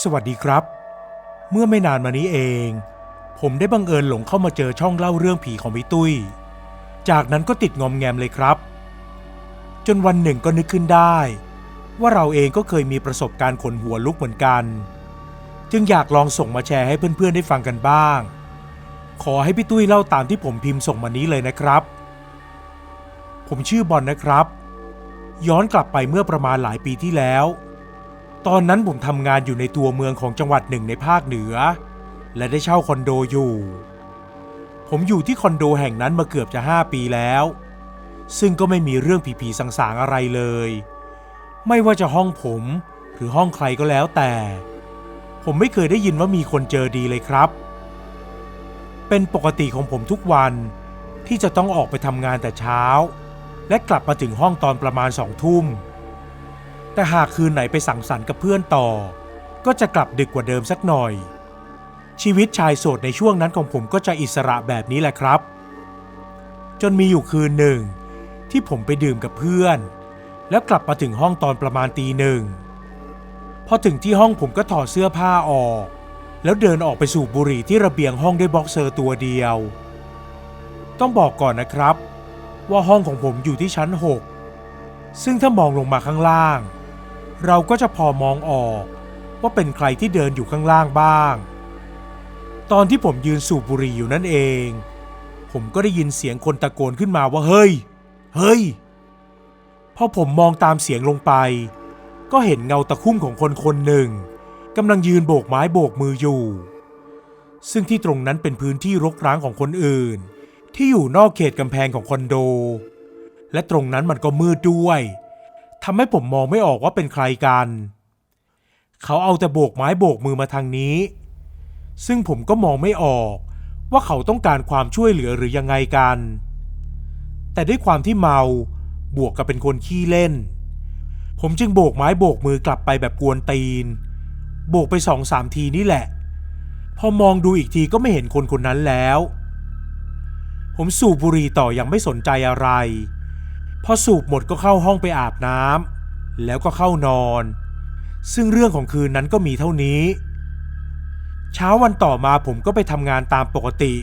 สวัสดีครับเมื่อไม่นานมานี้เองผมได้บังเอิญหลงเข้ามาเจอช่องเล่าเรื่องผีของพี่ตุ้ยจากนั้นก็ติดงอมแงมเลยครับจนวันหนึ่งก็นึกขึ้นได้ว่าเราเองก็เคยมีประสบการณ์ขนหัวลุกเหมือนกันจึงอยากลองส่งมาแชร์ให้เพื่อนๆได้ฟังกันบ้างขอให้พี่ตุ้ยเล่าตามที่ผมพิมพ์ส่งมานี้เลยนะครับผมชื่อบอลนะครับย้อนกลับไปเมื่อประมาณหลายปีที่แล้วตอนนั้นผมทำงานอยู่ในตัวเมืองของจังหวัดหนึ่งในภาคเหนือและได้เช่าคอนโดอยู่ผมอยู่ที่คอนโดแห่งนั้นมาเกือบจะ5 ปีแล้วซึ่งก็ไม่มีเรื่องผีๆสางๆอะไรเลยไม่ว่าจะห้องผมหรือห้องใครก็แล้วแต่ผมไม่เคยได้ยินว่ามีคนเจอดีเลยครับเป็นปกติของผมทุกวันที่จะต้องออกไปทำงานแต่เช้าและกลับมาถึงห้องตอนประมาณ2 ทุ่มแต่หากคืนไหนไปสังสรรค์กับเพื่อนต่อก็จะกลับดึกกว่าเดิมสักหน่อยชีวิตชายโสดในช่วงนั้นของผมก็จะอิสระแบบนี้แหละครับจนมีอยู่คืนหนึ่งที่ผมไปดื่มกับเพื่อนแล้วกลับมาถึงห้องตอนประมาณตี 1พอถึงที่ห้องผมก็ถอดเสื้อผ้าออกแล้วเดินออกไปสูบบุหรี่ที่ระเบียงห้องด้วยบ็อกเซอร์ตัวเดียวต้องบอกก่อนนะครับว่าห้องของผมอยู่ที่ชั้น6ซึ่งถ้ามองลงมาข้างล่างเราก็จะพอมองออกว่าเป็นใครที่เดินอยู่ข้างล่างบ้างตอนที่ผมยืนสูบบุหรี่อยู่นั่นเองผมก็ได้ยินเสียงคนตะโกนขึ้นมาว่าเฮ้ยเฮ้ยพอผมมองตามเสียงลงไปก็เห็นเงาตะคุ่มของคนคนหนึ่งกำลังยืนโบกไม้โบกมืออยู่ซึ่งที่ตรงนั้นเป็นพื้นที่รกร้างของคนอื่นที่อยู่นอกเขตกำแพงของคอนโดและตรงนั้นมันก็มืดด้วยทำให้ผมมองไม่ออกว่าเป็นใครกันเขาเอาแต่โบกไม้โบกมือมาทางนี้ซึ่งผมก็มองไม่ออกว่าเขาต้องการความช่วยเหลือหรือยังไงกันแต่ด้วยความที่เมาบวกกับเป็นคนขี้เล่นผมจึงโบกไม้โบกมือกลับไปแบบกวนตีนโบกไป2-3 ทีนี่แหละพอมองดูอีกทีก็ไม่เห็นคนคนนั้นแล้วผมสูบบุหรี่ต่อยังไม่สนใจอะไรพอสูบหมดก็เข้าห้องไปอาบน้ำแล้วก็เข้านอนซึ่งเรื่องของคืนนั้นก็มีเท่านี้เช้าวันต่อมาผมก็ไปทำงานตามปกติ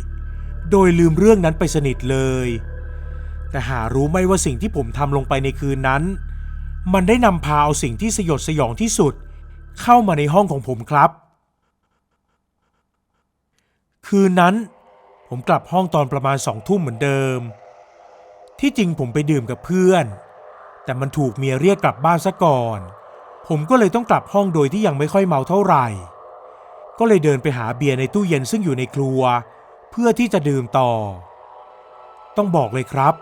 โดยลืมเรื่องนั้นไปสนิทเลยแต่หารู้ไหมว่าสิ่งที่ผมทำลงไปในคืนนั้นมันได้นำพาเอาสิ่งที่สยดสยองที่สุดเข้ามาในห้องของผมครับคืนนั้นผมกลับห้องตอนประมาณ2 ทุ่มเหมือนเดิมที่จริงผมไปดื่มกับเพื่อนแต่มันถูกเมียเรียกกลับบ้านซะก่อนผมก็เลยต้องกลับห้องโดยที่ยังไม่ค่อยเมาเท่าไหร่ก็เลยเดินไปหาเบียร์ในตู้เย็นซึ่งอยู่ในครัวเพื่อที่จะดื่มต่อต้องบอกเลยครับ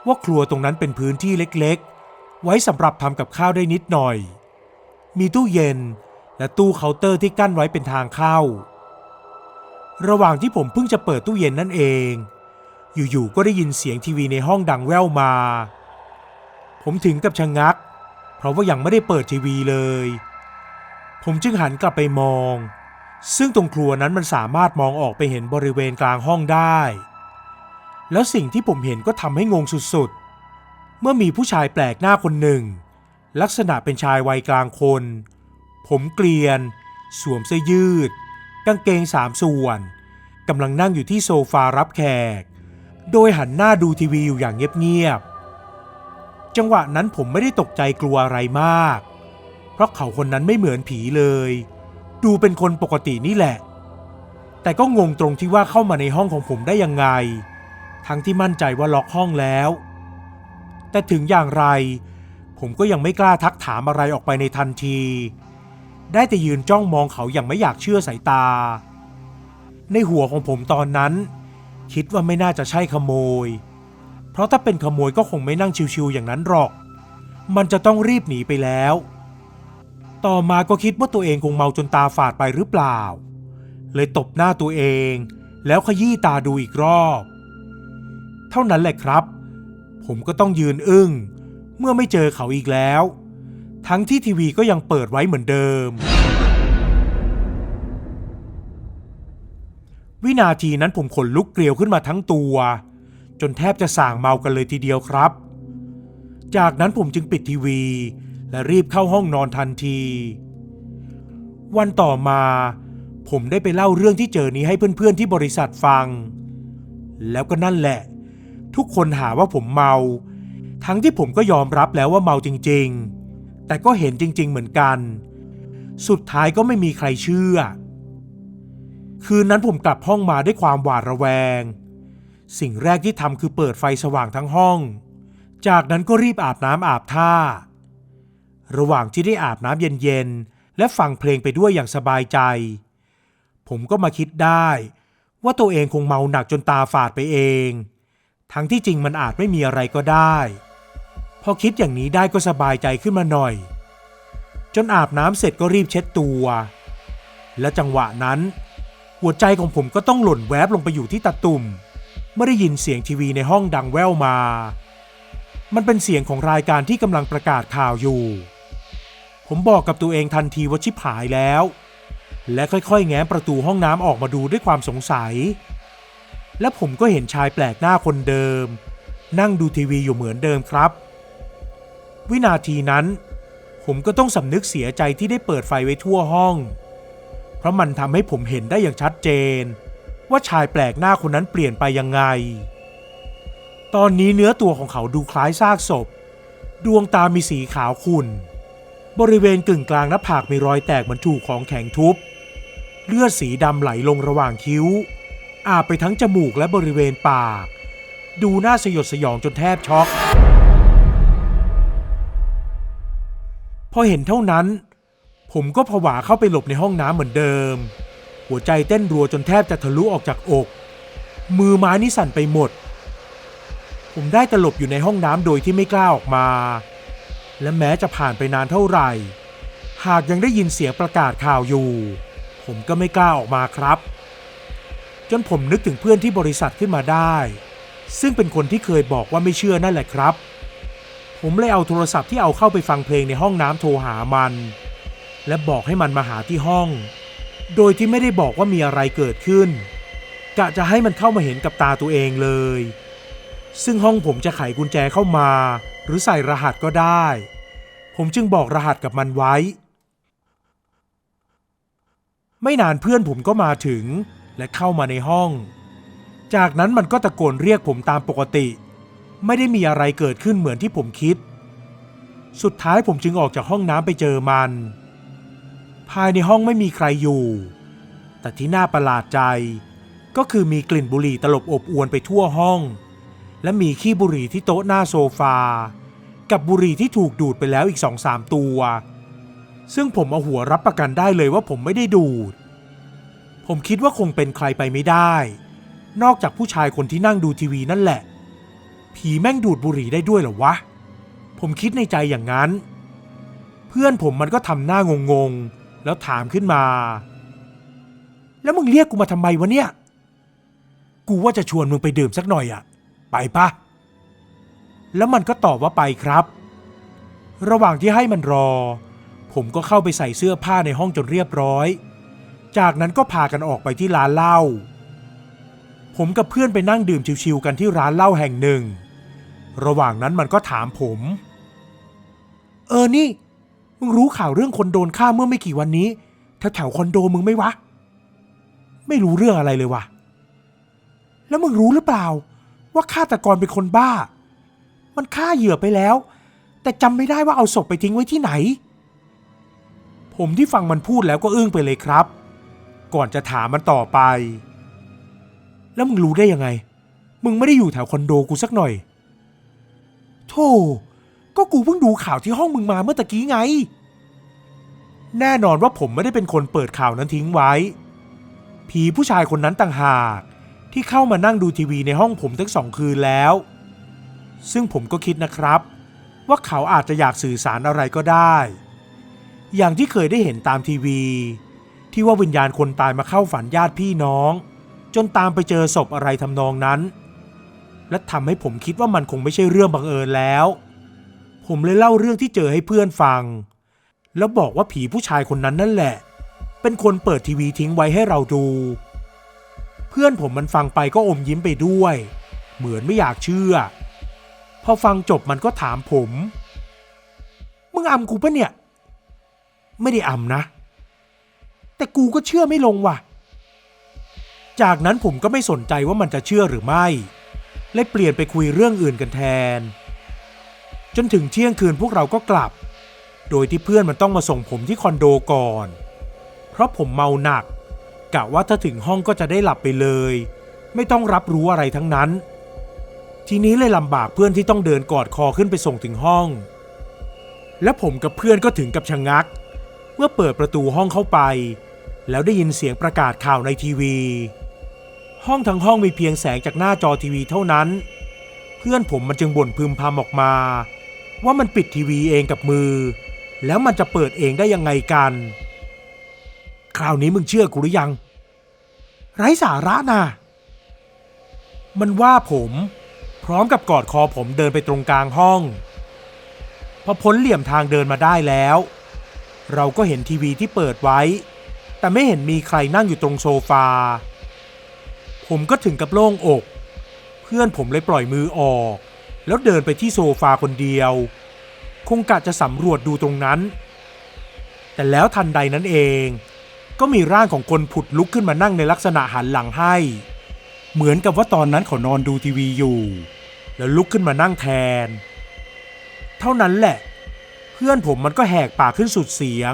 ว่าครัวตรงนั้นเป็นพื้นที่เล็กๆไว้สำหรับทำกับข้าวได้นิดหน่อยมีตู้เย็นและตู้เคาน์เตอร์ที่กั้นไว้เป็นทางเข้าระหว่างที่ผมเพิ่งจะเปิดตู้เย็นนั่นเองอยู่ๆก็ได้ยินเสียงทีวีในห้องดังแว่วมาผมถึงกับชะงักเพราะว่ายังไม่ได้เปิดทีวีเลยผมจึงหันกลับไปมองซึ่งตรงครัวนั้นมันสามารถมองออกไปเห็นบริเวณกลางห้องได้แล้วสิ่งที่ผมเห็นก็ทำให้งงสุดๆเมื่อมีผู้ชายแปลกหน้าคนหนึ่งลักษณะเป็นชายวัยกลางคนผมเกรียนสวมเสื้อยืดกางเกง3 ส่วนกำลังนั่งอยู่ที่โซฟารับแขกโดยหันหน้าดูทีวีอยู่อย่างเงียบๆจังหวะนั้นผมไม่ได้ตกใจกลัวอะไรมากเพราะเขาคนนั้นไม่เหมือนผีเลยดูเป็นคนปกตินี่แหละแต่ก็งงตรงที่ว่าเข้ามาในห้องของผมได้ยังไงทั้งที่มั่นใจว่าล็อกห้องแล้วแต่ถึงอย่างไรผมก็ยังไม่กล้าทักถามอะไรออกไปในทันทีได้แต่ยืนจ้องมองเขาอย่างไม่อยากเชื่อสายตาในหัวของผมตอนนั้นคิดว่าไม่น่าจะใช่ขโมยเพราะถ้าเป็นขโมยก็คงไม่นั่งชิวๆอย่างนั้นหรอกมันจะต้องรีบหนีไปแล้วต่อมาก็คิดว่าตัวเองคงเมาจนตาฝาดไปหรือเปล่าเลยตบหน้าตัวเองแล้วขยี้ตาดูอีกรอบเท่านั้นแหละครับผมก็ต้องยืนอึ้งเมื่อไม่เจอเขาอีกแล้วทั้งที่ทีวีก็ยังเปิดไว้เหมือนเดิมวินาทีนั้นผมขนลุกเกลียวขึ้นมาทั้งตัวจนแทบจะส่างเมากันเลยทีเดียวครับจากนั้นผมจึงปิดทีวีและรีบเข้าห้องนอนทันที วันต่อมาผมได้ไปเล่าเรื่องที่เจอนี้ให้เพื่อนๆที่บริษัทฟังแล้วก็นั่นแหละทุกคนหาว่าผมเมาทั้งที่ผมก็ยอมรับแล้วว่าเมาจริงๆแต่ก็เห็นจริงๆเหมือนกันสุดท้ายก็ไม่มีใครเชื่อคืนนั้นผมกลับห้องมาด้วยความหวาดระแวงสิ่งแรกที่ทำคือเปิดไฟสว่างทั้งห้องจากนั้นก็รีบอาบน้ำอาบท่าระหว่างที่ได้อาบน้ำเย็นๆและฟังเพลงไปด้วยอย่างสบายใจผมก็มาคิดได้ว่าตัวเองคงเมาหนักจนตาฝาดไปเองทั้งที่จริงมันอาจไม่มีอะไรก็ได้พอคิดอย่างนี้ได้ก็สบายใจขึ้นมาหน่อยจนอาบน้ำเสร็จก็รีบเช็ดตัวและจังหวะนั้นหัวใจของผมก็ต้องหล่นแวบลงไปอยู่ที่ตาตุ่มเมื่อได้ยินเสียงทีวีในห้องดังแว่วมามันเป็นเสียงของรายการที่กำลังประกาศข่าวอยู่ผมบอกกับตัวเองทันทีว่าชิบหายแล้วและค่อยๆแง้มประตูห้องน้ำออกมาดูด้วยความสงสัยและผมก็เห็นชายแปลกหน้าคนเดิมนั่งดูทีวีอยู่เหมือนเดิมครับวินาทีนั้นผมก็ต้องสำนึกเสียใจที่ได้เปิดไฟไว้ทั่วห้องเพราะมันทำให้ผมเห็นได้อย่างชัดเจนว่าชายแปลกหน้าคนนั้นเปลี่ยนไปยังไงตอนนี้เนื้อตัวของเขาดูคล้ายซากศพดวงตามีสีขาวขุ่นบริเวณกึ่งกลางหน้าผากมีรอยแตกเหมือนถูกของแข็งทุบเลือดสีดำไหลลงระหว่างคิ้วอาบไปทั้งจมูกและบริเวณปากดูน่าสยดสยองจนแทบช็อกพอเห็นเท่านั้นผมก็ผวาเข้าไปหลบในห้องน้ำเหมือนเดิมหัวใจเต้นรัวจนแทบจะทะลุออกจากอกมือไม้นี่สั่นไปหมดผมได้ตลบอยู่ในห้องน้ำโดยที่ไม่กล้าออกมาและแม้จะผ่านไปนานเท่าไหร่หากยังได้ยินเสียงประกาศข่าวอยู่ผมก็ไม่กล้าออกมาครับจนผมนึกถึงเพื่อนที่บริษัทขึ้นมาได้ซึ่งเป็นคนที่เคยบอกว่าไม่เชื่อนั่นแหละครับผมเลยเอาโทรศัพท์ที่เอาเข้าไปฟังเพลงในห้องน้ำโทรหามันและบอกให้มันมาหาที่ห้องโดยที่ไม่ได้บอกว่ามีอะไรเกิดขึ้นกะจะให้มันเข้ามาเห็นกับตาตัวเองเลยซึ่งห้องผมจะไขกุญแจเข้ามาหรือใส่รหัสก็ได้ผมจึงบอกรหัสกับมันไว้ไม่นานเพื่อนผมก็มาถึงและเข้ามาในห้องจากนั้นมันก็ตะโกนเรียกผมตามปกติไม่ได้มีอะไรเกิดขึ้นเหมือนที่ผมคิดสุดท้ายผมจึงออกจากห้องน้ำไปเจอมันภายในห้องไม่มีใครอยู่แต่ที่น่าประหลาดใจก็คือมีกลิ่นบุหรี่ตลบอบอวนไปทั่วห้องและมีขี้บุหรี่ที่โต๊ะหน้าโซฟากับบุหรี่ที่ถูกดูดไปแล้วอีก 2-3 ตัวซึ่งผมเอาหัวรับประกันได้เลยว่าผมไม่ได้ดูดผมคิดว่าคงเป็นใครไปไม่ได้นอกจากผู้ชายคนที่นั่งดูทีวีนั่นแหละผีแม่งดูดบุหรี่ได้ด้วยเหรอวะผมคิดในใจอย่างนั้นเพื่อนผมมันก็ทำหน้างงๆแล้วถามขึ้นมาแล้วมึงเรียกกูมาทำไมวะเนี่ยกูว่าจะชวนมึงไปดื่มสักหน่อยอะไปปะแล้วมันก็ตอบว่าไปครับระหว่างที่ให้มันรอผมก็เข้าไปใส่เสื้อผ้าในห้องจนเรียบร้อยจากนั้นก็พากันออกไปที่ร้านเหล้าผมกับเพื่อนไปนั่งดื่มชิวๆกันที่ร้านเหล้าแห่งหนึ่งระหว่างนั้นมันก็ถามผมนี่มึงรู้ข่าวเรื่องคนโดนฆ่าเมื่อไม่กี่วันนี้แถวคอนโดมึงไหมวะไม่รู้เรื่องอะไรเลยวะแล้วมึงรู้หรือเปล่าว่าฆาตกรเป็นคนบ้ามันฆ่าเหยื่อไปแล้วแต่จำไม่ได้ว่าเอาศพไปทิ้งไว้ที่ไหนผมที่ฟังมันพูดแล้วก็อึ้งไปเลยครับก่อนจะถามมันต่อไปแล้วมึงรู้ได้ยังไงมึงไม่ได้อยู่แถวคอนโดกูสักหน่อยโธ่ก็กูเพิ่งดูข่าวที่ห้องมึงมาเมื่อตะกี้ไงแน่นอนว่าผมไม่ได้เป็นคนเปิดข่าวนั้นทิ้งไว้ผีผู้ชายคนนั้นต่างหากที่เข้ามานั่งดูทีวีในห้องผมทั้ง2 คืนแล้วซึ่งผมก็คิดนะครับว่าเขาอาจจะอยากสื่อสารอะไรก็ได้อย่างที่เคยได้เห็นตามทีวีที่ว่าวิญญาณคนตายมาเข้าฝันญาติพี่น้องจนตามไปเจอศพอะไรทำนองนั้นและทำให้ผมคิดว่ามันคงไม่ใช่เรื่องบังเอิญแล้วผมเลยเล่าเรื่องที่เจอให้เพื่อนฟังแล้วบอกว่าผีผู้ชายคนนั้นนั่นแหละเป็นคนเปิดทีวีทิ้งไว้ให้เราดูเพื่อนผมมันฟังไปก็อมยิ้มไปด้วยเหมือนไม่อยากเชื่อพอฟังจบมันก็ถามผมมึงอำกูปะเนี่ยไม่ได้อำนะ แต่กูก็เชื่อไม่ลงว่ะจากนั้นผมก็ไม่สนใจว่ามันจะเชื่อหรือไม่เลยเปลี่ยนไปคุยเรื่องอื่นกันแทนจนถึงเที่ยงคืนพวกเราก็กลับโดยที่เพื่อนมันต้องมาส่งผมที่คอนโดก่อนเพราะผมเมาหนักกะว่าถ้าถึงห้องก็จะได้หลับไปเลยไม่ต้องรับรู้อะไรทั้งนั้นทีนี้เลยลำบากเพื่อนที่ต้องเดินกอดคอขึ้นไปส่งถึงห้องและผมกับเพื่อนก็ถึงกับชะงักเมื่อเปิดประตูห้องเข้าไปแล้วได้ยินเสียงประกาศข่าวในทีวีห้องทั้งห้องมีเพียงแสงจากหน้าจอทีวีเท่านั้นเพื่อนผมมันจึงบ่นพึมพำออกมาว่ามันปิดทีวีเองกับมือแล้วมันจะเปิดเองได้ยังไงกันคราวนี้มึงเชื่อกูหรือยังไร้สาระนะมันว่าผมพร้อมกับกอดคอผมเดินไปตรงกลางห้องพอพ้นเหลี่ยมทางเดินมาได้แล้วเราก็เห็นทีวีที่เปิดไว้แต่ไม่เห็นมีใครนั่งอยู่ตรงโซฟาผมก็ถึงกับโล่งอกเพื่อนผมเลยปล่อยมือออกแล้วเดินไปที่โซฟาคนเดียวคงกะจะสำรวจดูตรงนั้นแต่แล้วทันใดนั้นเองก็มีร่างของคนผุดลุกขึ้นมานั่งในลักษณะหันหลังให้เหมือนกับว่าตอนนั้นเขานอนดูทีวีอยู่แล้วลุกขึ้นมานั่งแทนเท่านั้นแหละเพื่อนผมมันก็แหกปากขึ้นสุดเสียง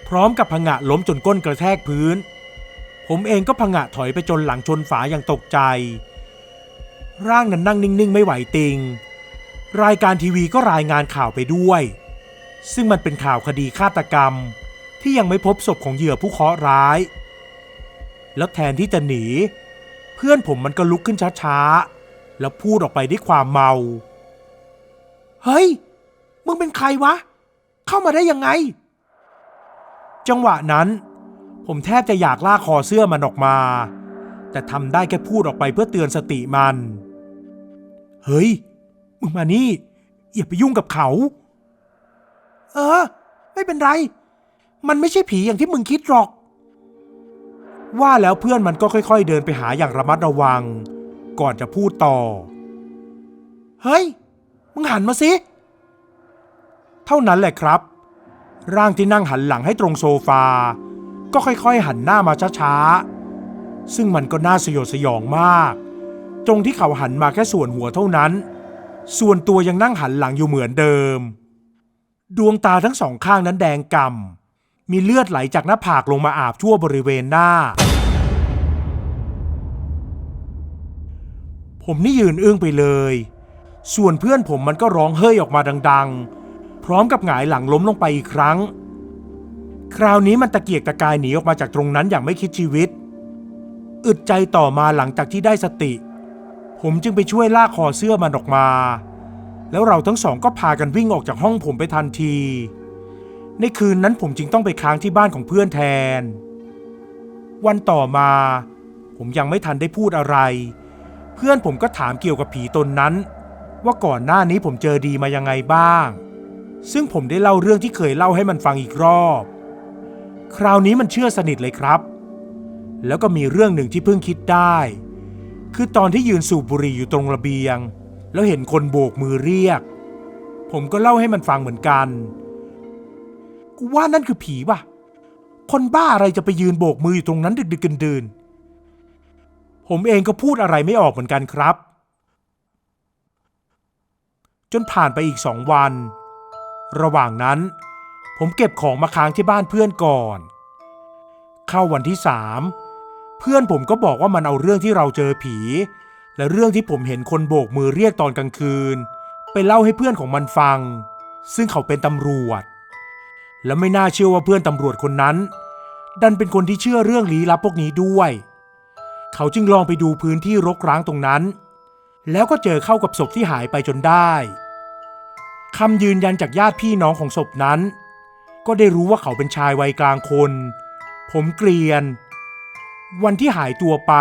พร้อมกับผงะล้มจนก้นกระแทกพื้นผมเองก็ผงะถอยไปจนหลังชนฝาอย่างตกใจร่างนั้นนั่งนิ่งๆไม่ไหวติงรายการทีวีก็รายงานข่าวไปด้วยซึ่งมันเป็นข่าวคดีฆาตกรรมที่ยังไม่พบศพของเหยื่อผู้เคราะห์ร้ายแล้วแทนที่จะหนีเพื่อนผมมันก็ลุกขึ้นช้าๆแล้วพูดออกไปด้วยความเมาเฮ้ยมึงเป็นใครวะเข้ามาได้ยังไงจังหวะนั้นผมแทบจะอยากลากคอเสื้อมันออกมาแต่ทำได้แค่พูดออกไปเพื่อเตือนสติมันเฮ้ยมึงมานี่อย่าไปยุ่งกับเขาไม่เป็นไรมันไม่ใช่ผีอย่างที่มึงคิดหรอกว่าแล้วเพื่อนมันก็ค่อยๆเดินไปหาอย่างระมัดระวังก่อนจะพูดต่อเฮ้ยมึงหันมาสิเท่านั้นแหละครับร่างที่นั่งหันหลังให้ตรงโซฟาก็ค่อยๆหันหน้ามาช้าๆซึ่งมันก็น่าสยดสยองมากตรงที่เขาหันมาแค่ส่วนหัวเท่านั้นส่วนตัวยังนั่งหันหลังอยู่เหมือนเดิมดวงตาทั้งสองข้างนั้นแดงก่ำมีเลือดไหลจากหน้าผากลงมาอาบทั่วบริเวณหน้าผมนี่ยืนอึ้งไปเลยส่วนเพื่อนผมมันก็ร้องเฮ้ยออกมาดังๆพร้อมกับหงายหลังล้มลงไปอีกครั้งคราวนี้มันตะเกียกตะกายหนีออกมาจากตรงนั้นอย่างไม่คิดชีวิตอึดใจต่อมาหลังจากที่ได้สติผมจึงไปช่วยลากคอเสื้อมันออกมาแล้วเราทั้งสองก็พากันวิ่งออกจากห้องผมไปทันทีในคืนนั้นผมจึงต้องไปค้างที่บ้านของเพื่อนแทนวันต่อมาผมยังไม่ทันได้พูดอะไรเพื่อนผมก็ถามเกี่ยวกับผีตนนั้นว่าก่อนหน้านี้ผมเจอดีมายังไงบ้างซึ่งผมได้เล่าเรื่องที่เคยเล่าให้มันฟังอีกรอบคราวนี้มันเชื่อสนิทเลยครับแล้วก็มีเรื่องหนึ่งที่เพิ่งคิดได้คือตอนที่ยืนสูบบุหรี่อยู่ตรงระเบียงแล้วเห็นคนโบกมือเรียกผมก็เล่าให้มันฟังเหมือนกันกูว่านั่นคือผีว่ะคนบ้าอะไรจะไปยืนโบกมืออยู่ตรงนั้นดึกๆดื่นๆผมเองก็พูดอะไรไม่ออกเหมือนกันครับจนผ่านไปอีก2 วันระหว่างนั้นผมเก็บของมาค้างที่บ้านเพื่อนก่อนเข้าวันที่3เพื่อนผมก็บอกว่ามันเอาเรื่องที่เราเจอผีและเรื่องที่ผมเห็นคนโบกมือเรียกตอนกลางคืนไปเล่าให้เพื่อนของมันฟังซึ่งเขาเป็นตำรวจและไม่น่าเชื่อว่าเพื่อนตำรวจคนนั้นดันเป็นคนที่เชื่อเรื่องลี้ลับพวกนี้ด้วยเขาจึงลองไปดูพื้นที่รกร้างตรงนั้นแล้วก็เจอเข้ากับศพที่หายไปจนได้คำยืนยันจากญาติพี่น้องของศพนั้นก็ได้รู้ว่าเขาเป็นชายวัยกลางคนผมเกรียนวันที่หายตัวไป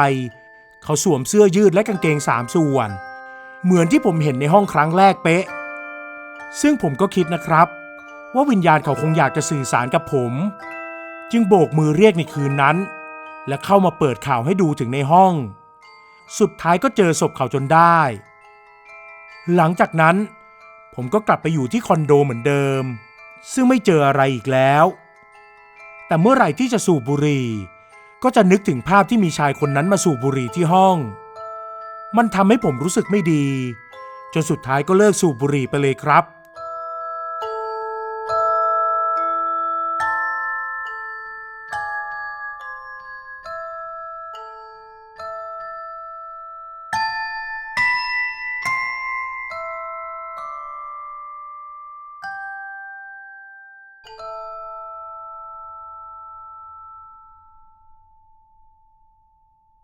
เขาสวมเสื้อยืดและกางเกง3 ส่วนเหมือนที่ผมเห็นในห้องครั้งแรกเป๊ะซึ่งผมก็คิดนะครับว่าวิญญาณเขาคงอยากจะสื่อสารกับผมจึงโบกมือเรียกในคืนนั้นและเข้ามาเปิดข่าวให้ดูถึงในห้องสุดท้ายก็เจอศพเขาจนได้หลังจากนั้นผมก็กลับไปอยู่ที่คอนโดเหมือนเดิมซึ่งไม่เจออะไรอีกแล้ว แต่เมื่อไหร่ที่จะสูบบุหรี่ก็จะนึกถึงภาพที่มีชายคนนั้นมาสูบบุหรี่ที่ห้องมันทำให้ผมรู้สึกไม่ดีจนสุดท้ายก็เลิกสูบบุหรี่ไปเลยครับ